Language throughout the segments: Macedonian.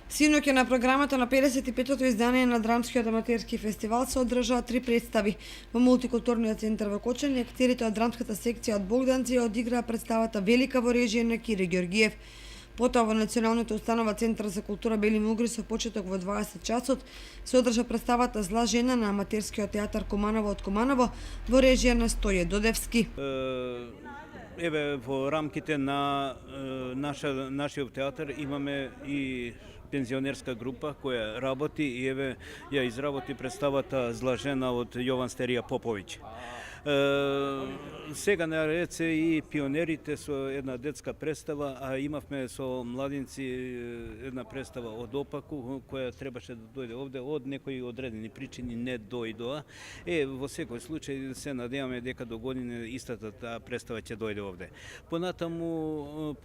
Синоќа на програмата на 55-тото издание на Драмскиот аматерски фестивал се одржаа 3 представи. Во мултикултурниот центар во Кочани актерите од драмската секција од Богданци одиграа представата Велика во режија на Кире Ѓоргиев. Потоа во Националната установа Центар за култура Бели Мугри со почеток во 20 часот се одржа представата Зла жена на аматерскиот театар Куманово од Куманово во режија на Стоје Додевски. Еве во рамките на нашиот театар имаме и пензионерска група која работи и еве ја изработи представата Зла жена од Јован Стерија Поповиќ. Сега на ред се и пионерите со една детска представа, а имавме со младинци една представа од Опаку која требаше да дојде овде, од некои одредени причини не дојдоа. Во секој случај се надеваме дека до година истата таа представа ќе дојде овде. Понатаму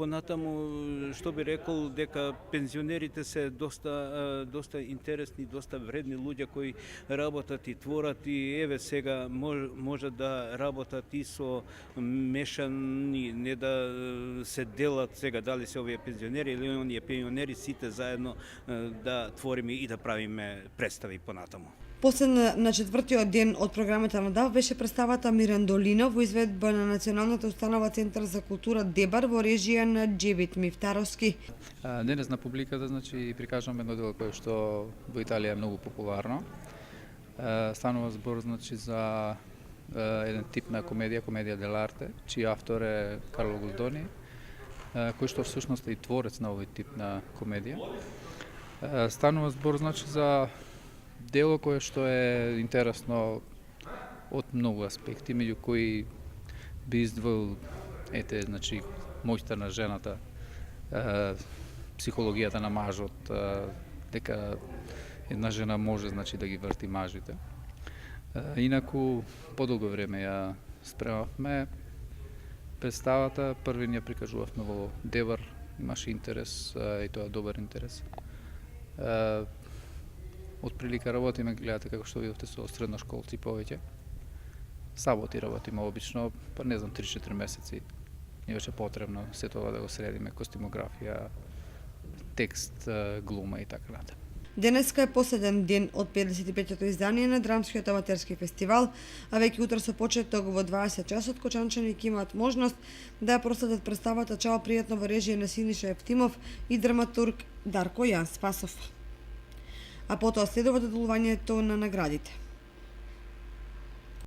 што би рекол дека пензионерите се доста интересни, доста вредни луѓе кои работат и творат и еве сега може да работат и со мешани, не да се делат сега дали се овие пензионери или оние пионери, сите заедно да твориме и да правиме представи понатаму. После на четвртиот ден од програмата на ДАВ беше представата Мирандолина во изведба на Националната установа Центар за култура Дебар во режија на Џевит Мифтаровски. Денес на публиката прикажуваме едно дело кое што во Италија е многу популарно. Станува збор за еден тип на комедија дел'арте, чиј автор е Карло Голдони, кој што всушност е и творец на овој тип на комедија. Станува збор за дело кое што е интересно од многу аспекти, меѓу кои би издвоил моќта на жената, психологијата на мажот, дека една жена може да ги врти мажите. Инаку, подолго време ја спремавме представата, први ја прикажувавме во Дебар, имаше интерес и тоа добар интерес. Отприлика работиме, гледате како што видовте со средношколци повеќе. Саботи работиме обично, па не знам 3-4 месеци. Ни беше потребно се тоа да го средиме, костимографија, текст, глума и така натаму. Денеска е последен ден од 55-тото издание на Драмскиот аматерски фестивал, а веќе утре со почеток во 20 часот кочанчани ќе имаат можност да ја проследат представата Чао пријатно во режија на Синиша Ефтимов и драматург Дарко Јан Спасов. А потоа следува доделувањето на наградите.